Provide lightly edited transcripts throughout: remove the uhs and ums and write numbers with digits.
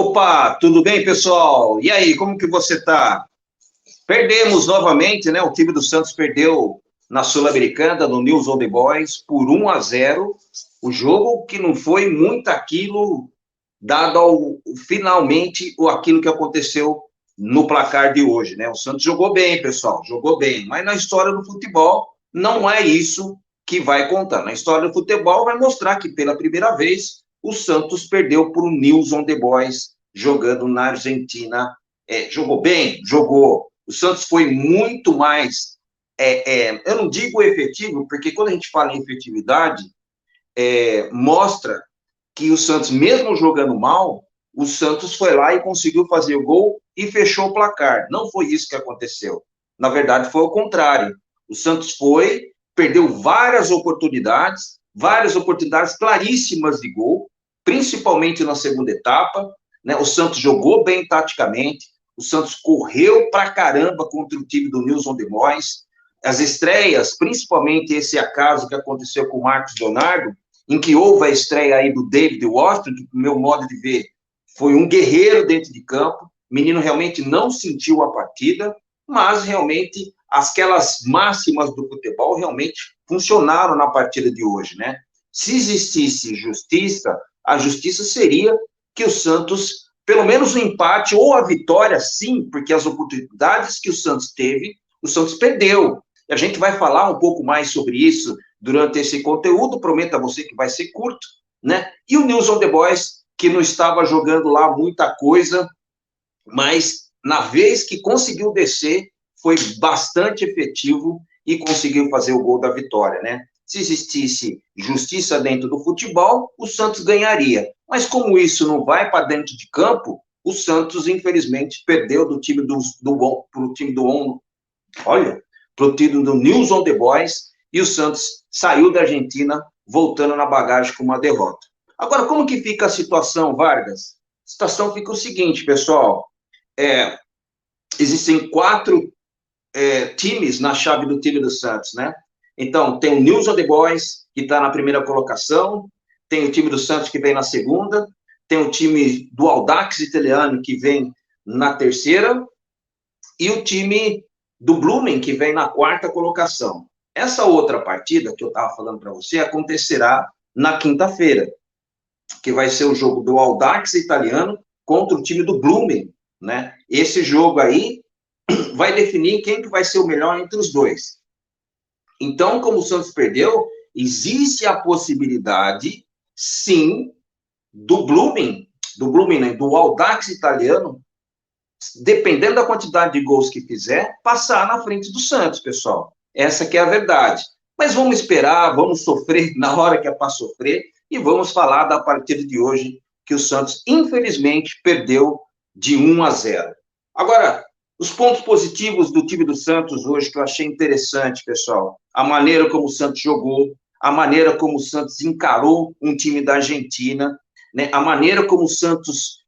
Opa, tudo bem, pessoal? E aí, como que você tá? Perdemos novamente, né? O time do Santos perdeu na Sul-Americana, no News Old Boys, por 1-0. O jogo que não foi muito aquilo, dado finalmente aquilo que aconteceu no placar de hoje, né? O Santos jogou bem, pessoal, jogou bem. Mas na história do futebol, não é isso que vai contar. Na história do futebol, vai mostrar que pela primeira vez o Santos perdeu para o News on the Boys, jogando na Argentina. Jogou bem? Jogou. O Santos foi muito mais, eu não digo efetivo, porque quando a gente fala em efetividade, mostra que o Santos, mesmo jogando mal, o Santos foi lá e conseguiu fazer o gol e fechou o placar. Não foi isso que aconteceu. Na verdade, foi o contrário. O Santos perdeu várias oportunidades claríssimas de gol, principalmente na segunda etapa, né? O Santos jogou bem taticamente, o Santos correu pra caramba contra o time do News on the Boys. As estreias, principalmente esse acaso que aconteceu com o Marcos Leonardo, em que houve a estreia aí do David Washington, que, no meu modo de ver, foi um guerreiro dentro de campo. O menino realmente não sentiu a partida, mas realmente aquelas máximas do futebol realmente funcionaram na partida de hoje, né? Se existisse justiça, a justiça seria que o Santos, pelo menos o empate ou a vitória, sim, porque as oportunidades que o Santos teve, o Santos perdeu. E a gente vai falar um pouco mais sobre isso durante esse conteúdo, prometo a você que vai ser curto, né? E o News on the Boys, que não estava jogando lá muita coisa, mas na vez que conseguiu descer, foi bastante efetivo e conseguiu fazer o gol da vitória, né? Se existisse justiça dentro do futebol, o Santos ganharia. Mas como isso não vai para dentro de campo, o Santos, infelizmente, perdeu do time pro time do olha, pro time do News on the Boys, e o Santos saiu da Argentina, voltando na bagagem com uma derrota. Agora, como que fica a situação, Vargas? A situação fica o seguinte, pessoal, existem quatro times na chave do time do Santos, né? Então, tem o News on the Boys, que está na primeira colocação, tem o time do Santos, que vem na segunda, tem o time do Audax Italiano, que vem na terceira, e o time do Blooming, que vem na quarta colocação. Essa outra partida que eu estava falando para você acontecerá na quinta-feira, que vai ser o jogo do Audax Italiano contra o time do Blooming, né? Esse jogo aí vai definir quem que vai ser o melhor entre os dois. Então, como o Santos perdeu, existe a possibilidade, sim, do Blooming, né, do Audax Italiano, dependendo da quantidade de gols que fizer, passar na frente do Santos, pessoal. Essa que é a verdade. Mas vamos esperar, vamos sofrer na hora que é para sofrer e vamos falar da partida de hoje, que o Santos, infelizmente, perdeu de 1-0. Agora, os pontos positivos do time do Santos hoje, que eu achei interessante, pessoal, a maneira como o Santos jogou, a maneira como o Santos encarou um time da Argentina, né? A maneira como o Santos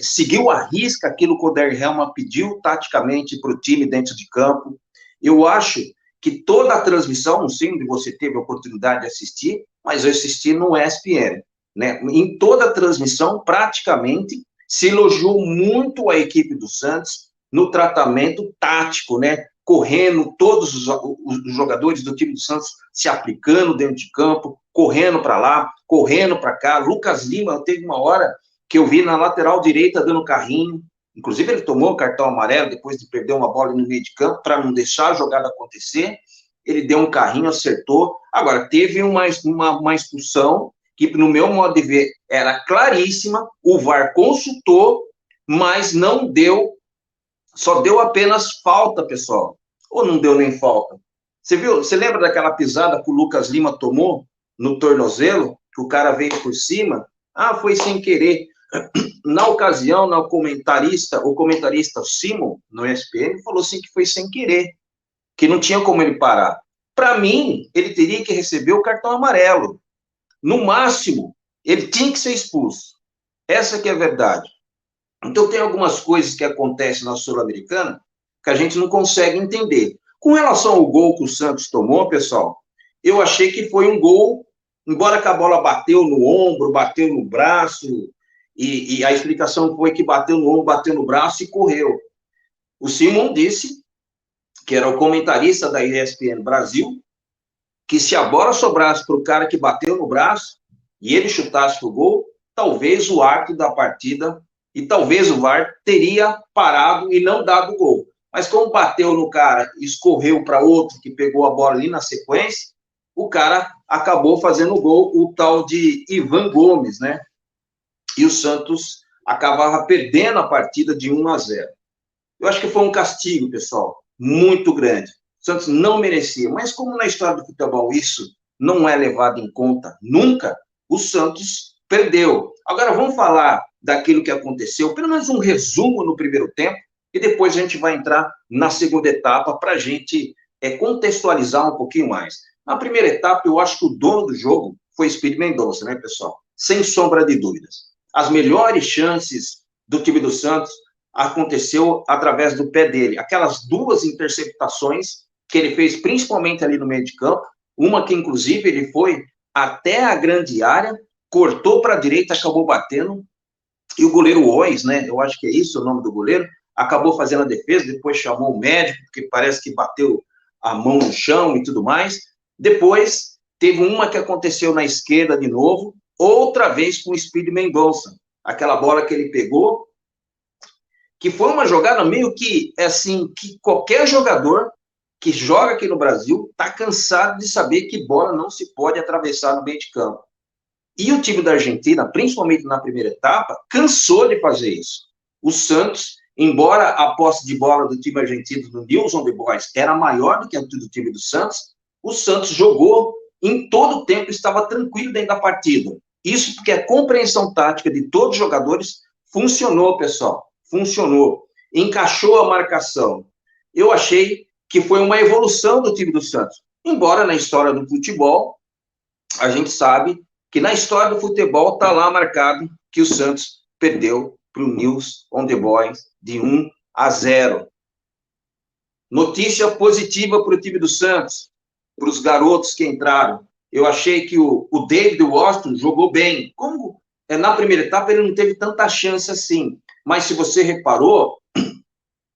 seguiu à risca aquilo que o Odair Hellmann pediu taticamente para o time dentro de campo. Eu acho que toda a transmissão, não sei onde você teve a oportunidade de assistir, mas eu assisti no ESPN, né? Em toda a transmissão, praticamente, se elogiou muito a equipe do Santos no tratamento tático, né? Correndo, todos os jogadores do time do Santos se aplicando dentro de campo, correndo para lá, correndo para cá. Lucas Lima, teve uma hora que eu vi na lateral direita dando carrinho, inclusive ele tomou o cartão amarelo depois de perder uma bola no meio de campo, para não deixar a jogada acontecer, ele deu um carrinho, acertou. Agora, teve uma expulsão, que no meu modo de ver era claríssima, o VAR consultou, mas não deu, só deu apenas falta, pessoal, ou não deu nem falta? Você viu, você lembra daquela pisada que o Lucas Lima tomou no tornozelo, que o cara veio por cima? Ah, foi sem querer. Na ocasião, o comentarista Simon, no ESPN, falou assim que foi sem querer, que não tinha como ele parar. Para mim, ele teria que receber o cartão amarelo. No máximo, ele tinha que ser expulso. Essa que é a verdade. Então, tem algumas coisas que acontecem na Sul-Americana que a gente não consegue entender. Com relação ao gol que o Santos tomou, pessoal, eu achei que foi um gol, embora que a bola bateu no ombro, bateu no braço, e a explicação foi que bateu no ombro, bateu no braço e correu. O Simon disse, que era o comentarista da ESPN Brasil, que se a bola sobrasse para o cara que bateu no braço e ele chutasse o gol, talvez o árbitro da partida e talvez o VAR teria parado e não dado o gol. Mas como bateu no cara e escorreu para outro que pegou a bola ali na sequência, o cara acabou fazendo o gol, o tal de Ivan Gomes, né? E o Santos acabava perdendo a partida de 1-0. Eu acho que foi um castigo, pessoal, muito grande. O Santos não merecia, mas como na história do futebol isso não é levado em conta nunca, o Santos perdeu. Agora vamos falar daquilo que aconteceu, pelo menos um resumo no primeiro tempo, e depois a gente vai entrar na segunda etapa para a gente contextualizar um pouquinho mais. Na primeira etapa, eu acho que o dono do jogo foi Speed Mendonça, né, pessoal? Sem sombra de dúvidas. As melhores chances do time do Santos aconteceu através do pé dele. Aquelas 2 interceptações que ele fez, principalmente ali no meio de campo, uma que, inclusive, ele foi até a grande área, cortou para a direita, acabou batendo, e o goleiro Ois, né, eu acho que é isso o nome do goleiro, acabou fazendo a defesa, depois chamou o médico, porque parece que bateu a mão no chão e tudo mais. Depois, teve uma que aconteceu na esquerda de novo, outra vez com o Speed Mendonça, aquela bola que ele pegou, que foi uma jogada meio que, assim, que qualquer jogador que joga aqui no Brasil está cansado de saber que bola não se pode atravessar no meio de campo. E o time da Argentina, principalmente na primeira etapa, cansou de fazer isso. O Santos, embora a posse de bola do time argentino, do News on the Boys, era maior do que a do time do Santos, o Santos jogou em todo o tempo, estava tranquilo dentro da partida. Isso porque a compreensão tática de todos os jogadores funcionou, pessoal. Funcionou. Encaixou a marcação. Eu achei que foi uma evolução do time do Santos. Embora na história do futebol, a gente sabe que na história do futebol está lá marcado que o Santos perdeu para o News on the Boys de 1-0. Notícia positiva para o time do Santos, para os garotos que entraram. Eu achei que o David Washington jogou bem. Como na primeira etapa ele não teve tanta chance assim, mas se você reparou,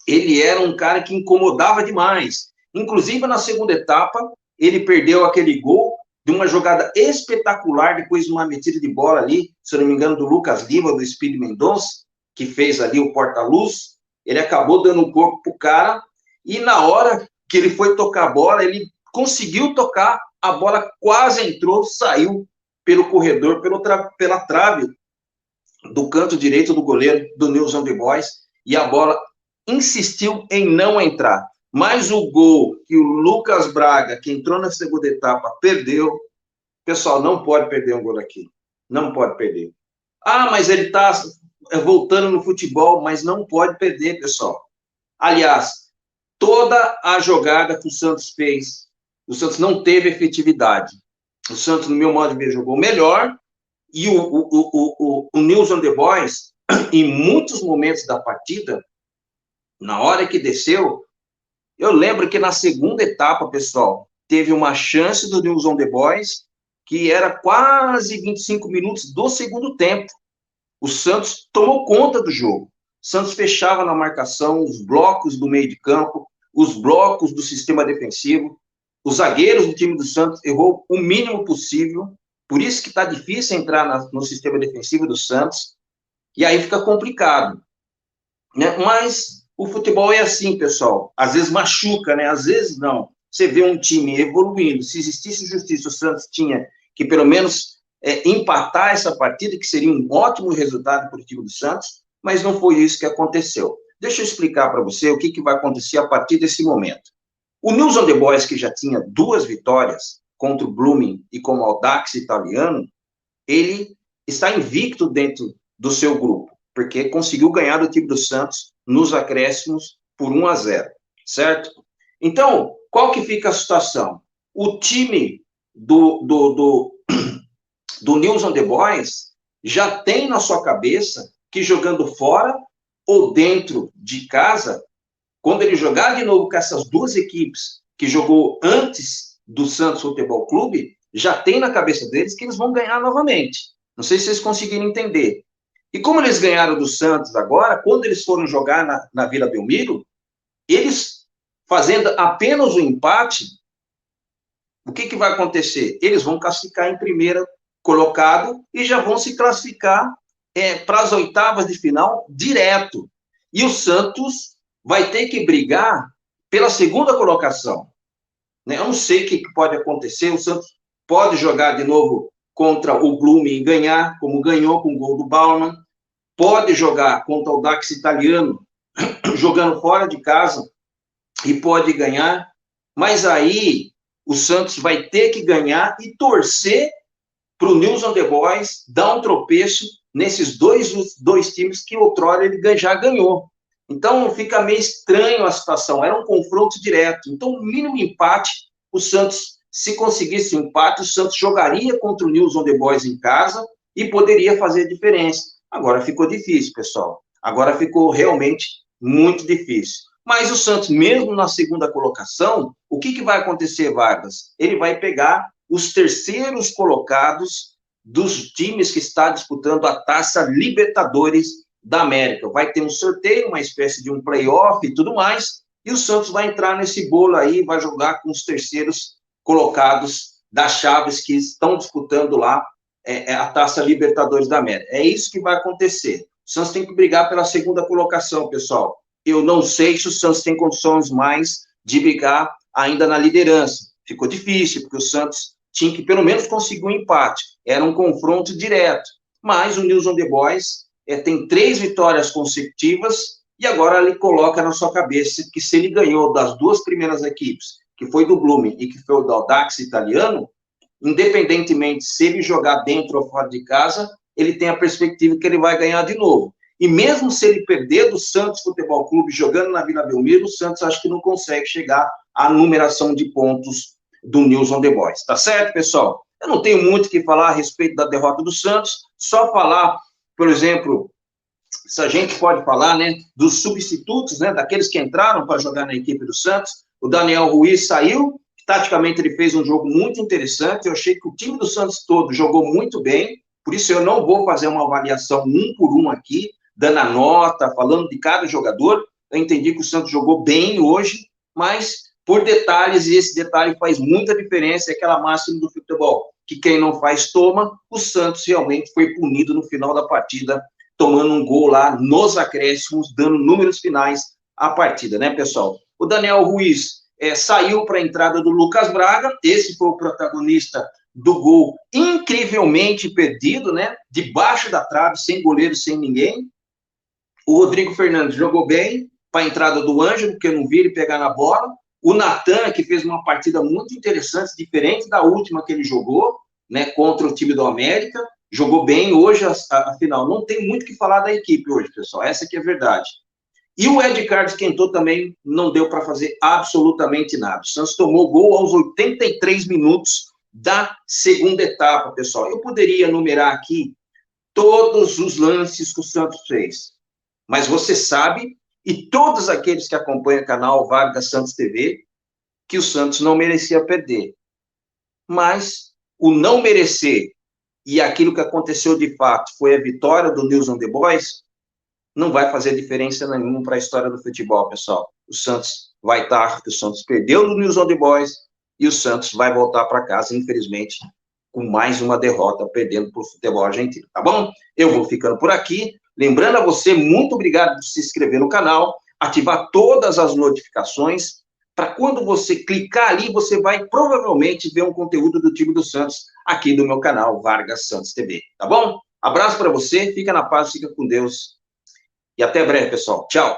ele era um cara que incomodava demais. Inclusive na segunda etapa, ele perdeu aquele gol de uma jogada espetacular, depois de uma metida de bola ali, se eu não me engano, do Lucas Lima, do Speed Mendonça, que fez ali o porta-luz. Ele acabou dando um corpo pro cara, e na hora que ele foi tocar a bola, ele conseguiu tocar, a bola quase entrou, saiu pelo corredor, pela trave do canto direito do goleiro do News on the Boys, e a bola insistiu em não entrar. Mas o gol que o Lucas Braga, que entrou na segunda etapa, perdeu. Pessoal, não pode perder um gol aqui. Não pode perder. Ah, mas ele está voltando no futebol, mas não pode perder, pessoal. Aliás, toda a jogada que o Santos fez, o Santos não teve efetividade. O Santos, no meu modo de ver, jogou melhor, e o News on the Boys, em muitos momentos da partida, na hora que desceu, eu lembro que na segunda etapa, pessoal, teve uma chance do News on the Boys, que era quase 25 minutos do segundo tempo. O Santos tomou conta do jogo. O Santos fechava na marcação, os blocos do meio de campo, os blocos do sistema defensivo. Os zagueiros do time do Santos errou o mínimo possível, por isso que está difícil entrar no sistema defensivo do Santos, e aí fica complicado. Né? Mas o futebol é assim, pessoal. Às vezes machuca, né? Às vezes não. Você vê um time evoluindo. Se existisse justiça, o Santos tinha que pelo menos empatar essa partida, que seria um ótimo resultado para o time do Santos, mas não foi isso que aconteceu. Deixa eu explicar para você o que vai acontecer a partir desse momento. O News on the Boys, que já tinha 2 vitórias contra o Blooming e com o Audax italiano, ele está invicto dentro do seu grupo, porque conseguiu ganhar do time do Santos nos acréscimos por 1-0, certo? Então, qual que fica a situação? O time do News on the Boys já tem na sua cabeça que jogando fora ou dentro de casa, quando ele jogar de novo com essas 2 equipes que jogou antes do Santos Futebol Clube, já tem na cabeça deles que eles vão ganhar novamente. Não sei se vocês conseguiram entender. E como eles ganharam do Santos agora, quando eles foram jogar na Vila Belmiro, eles fazendo apenas o empate, o que vai acontecer? Eles vão classificar em primeiro colocado e já vão se classificar para as oitavas de final direto. E o Santos vai ter que brigar pela segunda colocação. Né? Eu não sei o que pode acontecer, o Santos pode jogar de novo contra o Blumen e ganhar, como ganhou com o gol do Baumann, pode jogar contra o Dax italiano, jogando fora de casa, e pode ganhar, mas aí o Santos vai ter que ganhar e torcer para o News on the Boys dar um tropeço nesses dois times que outrora ele já ganhou. Então fica meio estranho a situação, era um confronto direto. Então, o mínimo empate, o Santos, se conseguisse o empate, o Santos jogaria contra o News on the Boys em casa e poderia fazer diferença. Agora ficou difícil, pessoal. Agora ficou realmente muito difícil. Mas o Santos, mesmo na segunda colocação, o que vai acontecer, Vargas? Ele vai pegar os terceiros colocados dos times que está disputando a Taça Libertadores da América. Vai ter um sorteio, uma espécie de um play-off e tudo mais, e o Santos vai entrar nesse bolo aí, vai jogar com os terceiros colocados das chaves que estão disputando lá a Taça Libertadores da América. É isso que vai acontecer. O Santos tem que brigar pela segunda colocação, pessoal. Eu não sei se o Santos tem condições mais de brigar ainda na liderança. Ficou difícil, porque o Santos tinha que pelo menos conseguir um empate. Era um confronto direto. Mas o News on the Boys tem 3 vitórias consecutivas e agora ele coloca na sua cabeça que se ele ganhou das 2 primeiras equipes, que foi do Blumen e que foi o do Audax italiano, independentemente se ele jogar dentro ou fora de casa, ele tem a perspectiva que ele vai ganhar de novo. E mesmo se ele perder do Santos Futebol Clube jogando na Vila Belmiro, o Santos acho que não consegue chegar à numeração de pontos do News on the Boys. Tá certo, pessoal? Eu não tenho muito o que falar a respeito da derrota do Santos, só falar, por exemplo, se a gente pode falar, né, dos substitutos, né, daqueles que entraram para jogar na equipe do Santos. O Daniel Ruiz saiu, taticamente ele fez um jogo muito interessante, eu achei que o time do Santos todo jogou muito bem, por isso eu não vou fazer uma avaliação um por um aqui, dando a nota, falando de cada jogador. Eu entendi que o Santos jogou bem hoje, mas por detalhes, e esse detalhe faz muita diferença, é aquela máxima do futebol, que quem não faz toma. O Santos realmente foi punido no final da partida, tomando um gol lá nos acréscimos, dando números finais à partida, né, pessoal? O Daniel Ruiz saiu para a entrada do Lucas Braga, esse foi o protagonista do gol incrivelmente perdido, né, debaixo da trave, sem goleiro, sem ninguém. O Rodrigo Fernandes jogou bem para a entrada do Ângelo, porque eu não vi ele pegar na bola. O Natan, que fez uma partida muito interessante, diferente da última que ele jogou, né, contra o time do América, jogou bem hoje, afinal. Não tem muito o que falar da equipe hoje, pessoal, essa que é a verdade. E o Ed Carlos, que entrou também, não deu para fazer absolutamente nada. O Santos tomou gol aos 83 minutos da segunda etapa, pessoal. Eu poderia enumerar aqui todos os lances que o Santos fez, mas você sabe, e todos aqueles que acompanham o canal Vargas Santos TV, que o Santos não merecia perder. Mas o não merecer e aquilo que aconteceu de fato foi a vitória do News on the Boys, não vai fazer diferença nenhuma para a história do futebol, pessoal. O Santos vai estar, o Santos perdeu do News on the Boys e o Santos vai voltar para casa, infelizmente, com mais uma derrota, perdendo para o futebol argentino, tá bom? Eu vou ficando por aqui. Lembrando a você, muito obrigado por se inscrever no canal, ativar todas as notificações, para quando você clicar ali, você vai provavelmente ver um conteúdo do time do Santos aqui do meu canal Vargas Santos TV, tá bom? Abraço para você, fica na paz, fica com Deus e até breve, pessoal. Tchau!